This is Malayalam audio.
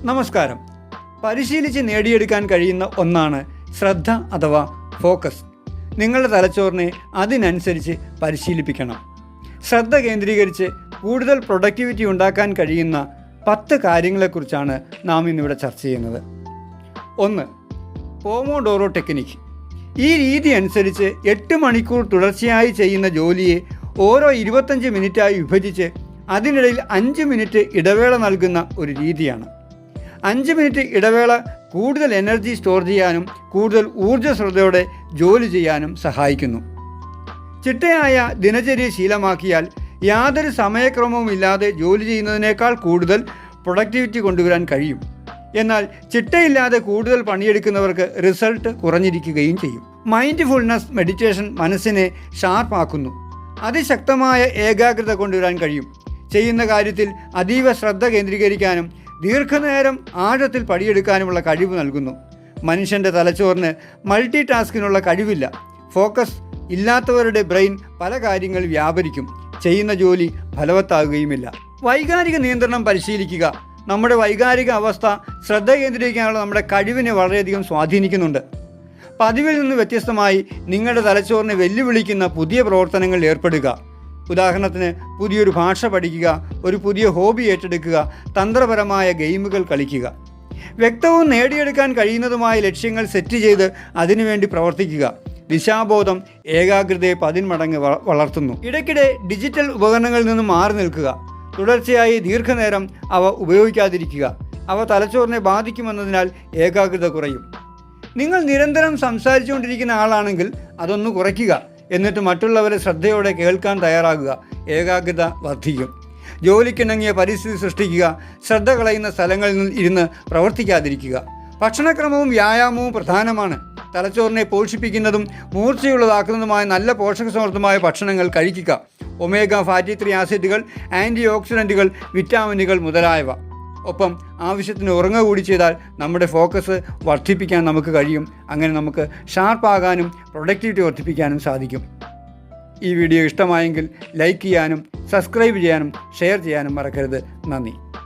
നമസ്കാരം. പരിശീലിച്ച് നേടിയെടുക്കാൻ കഴിയുന്ന ഒന്നാണ് ശ്രദ്ധ അഥവാ ഫോക്കസ്. നിങ്ങളുടെ തലച്ചോറിനെ അതിനനുസരിച്ച് പരിശീലിപ്പിക്കണം. ശ്രദ്ധ കേന്ദ്രീകരിച്ച് കൂടുതൽ പ്രൊഡക്ടിവിറ്റി ഉണ്ടാക്കാൻ കഴിയുന്ന 10 കാര്യങ്ങളെക്കുറിച്ചാണ് നാം ഇന്നിവിടെ ചർച്ച ചെയ്യുന്നത്. 1. Pomodoro technique. ഈ രീതി അനുസരിച്ച് 8 മണിക്കൂർ തുടർച്ചയായി ചെയ്യുന്ന ജോലിയെ ഓരോ 25 മിനിറ്റായി വിഭജിച്ച് അതിനിടയിൽ 5 മിനിറ്റ് ഇടവേള നൽകുന്ന ഒരു രീതിയാണ്. 5 മിനിറ്റ് ഇടവേള കൂടുതൽ എനർജി സ്റ്റോർ ചെയ്യാനും കൂടുതൽ ഊർജ്ജസ്വലതയോടെ ജോലി ചെയ്യാനും സഹായിക്കുന്നു. ചിട്ടയായ ദിനചര്യ ശീലമാക്കിയാൽ യാതൊരു സമയക്രമവുമില്ലാതെ ജോലി ചെയ്യുന്നതിനേക്കാൾ കൂടുതൽ പ്രൊഡക്ടിവിറ്റി കൊണ്ടുവരാൻ കഴിയും. എന്നാൽ ചിട്ടയില്ലാതെ കൂടുതൽ പണിയെടുക്കുന്നവർക്ക് റിസൾട്ട് കുറഞ്ഞിരിക്കുകയും ചെയ്യും. മൈൻഡ്ഫുൾനെസ് മെഡിറ്റേഷൻ മനസ്സിനെ ഷാർപ്പാക്കുന്നു. അതിശക്തമായ ഏകാഗ്രത കൊണ്ടുവരാൻ കഴിയും. ചെയ്യുന്ന കാര്യത്തിൽ അതീവ ശ്രദ്ധ കേന്ദ്രീകരിക്കാനും ദീർഘനേരം ആഴത്തിൽ പണിയെടുക്കാനുമുള്ള കഴിവ് നൽകുന്നു. മനുഷ്യൻ്റെ തലച്ചോറിന് മൾട്ടി ടാസ്കിനുള്ള കഴിവില്ല. ഫോക്കസ് ഇല്ലാത്തവരുടെ ബ്രെയിൻ പല കാര്യങ്ങൾ വ്യാപരിക്കും. ചെയ്യുന്ന ജോലി ഫലവത്താകുകയുമില്ല. വൈകാരിക നിയന്ത്രണം പരിശീലിക്കുക. നമ്മുടെ വൈകാരിക അവസ്ഥ ശ്രദ്ധ കേന്ദ്രീകരിക്കാനുള്ള നമ്മുടെ കഴിവിനെ വളരെയധികം സ്വാധീനിക്കുന്നുണ്ട്. പതിവിൽ നിന്ന് വ്യത്യസ്തമായി നിങ്ങളുടെ തലച്ചോറിനെ വെല്ലുവിളിക്കുന്ന പുതിയ പ്രവർത്തനങ്ങളിൽ ഏർപ്പെടുക. ഉദാഹരണത്തിന് പുതിയൊരു ഭാഷ പഠിക്കുക, ഒരു പുതിയ ഹോബി ഏറ്റെടുക്കുക, തന്ത്രപരമായ ഗെയിമുകൾ കളിക്കുക. വ്യക്തവും നേടിയെടുക്കാൻ കഴിയുന്നതുമായ ലക്ഷ്യങ്ങൾ സെറ്റ് ചെയ്ത് അതിനുവേണ്ടി പ്രവർത്തിക്കുക. ദിശാബോധം ഏകാഗ്രതയെ 10 മടങ്ങ് വളർത്തുന്നു. ഇടയ്ക്കിടെ ഡിജിറ്റൽ ഉപകരണങ്ങളിൽ നിന്ന് മാറി നിൽക്കുക. തുടർച്ചയായി ദീർഘനേരം അവ ഉപയോഗിക്കാതിരിക്കുക. അവ തലച്ചോറിനെ ബാധിക്കുമെന്നതിനാൽ ഏകാഗ്രത കുറയും. നിങ്ങൾ നിരന്തരം സംസാരിച്ചുകൊണ്ടിരിക്കുന്ന ആളാണെങ്കിൽ അതൊന്ന് കുറയ്ക്കുക. എന്നിട്ട് മറ്റുള്ളവരെ ശ്രദ്ധയോടെ കേൾക്കാൻ തയ്യാറാകുക. ഏകാഗ്രത വർദ്ധിക്കും. ജോലിക്കിണങ്ങിയ പരിസ്ഥിതി സൃഷ്ടിക്കുക. ശ്രദ്ധ കളയുന്ന സ്ഥലങ്ങളിൽ ഇരുന്ന് പ്രവർത്തിക്കാതിരിക്കുക. ഭക്ഷണക്രമവും വ്യായാമവും പ്രധാനമാണ്. തലച്ചോറിനെ പോഷിപ്പിക്കുന്നതും മൂർച്ചയുള്ളതാക്കുന്നതുമായ നല്ല പോഷകസമൃദ്ധമായ ഭക്ഷണങ്ങൾ കഴിക്കുക. ഒമേഗ ഫാറ്റി 3 ആസിഡുകൾ, ആൻറ്റി ഓക്സിഡൻറ്റുകൾ, വിറ്റാമിനുകൾ മുതലായവ. ഒപ്പം ആവശ്യത്തിന് ഉറങ്ങുക കൂടി ചെയ്താൽ നമ്മുടെ ഫോക്കസ് വർദ്ധിപ്പിക്കാൻ നമുക്ക് കഴിയും. അങ്ങനെ നമുക്ക് ഷാർപ്പാകാനും പ്രൊഡക്ടിവിറ്റി വർദ്ധിപ്പിക്കാനും സാധിക്കും. ഈ വീഡിയോ ഇഷ്ടമായെങ്കിൽ ലൈക്ക് ചെയ്യാനും സബ്സ്ക്രൈബ് ചെയ്യാനും ഷെയർ ചെയ്യാനും മറക്കരുത്. നന്ദി.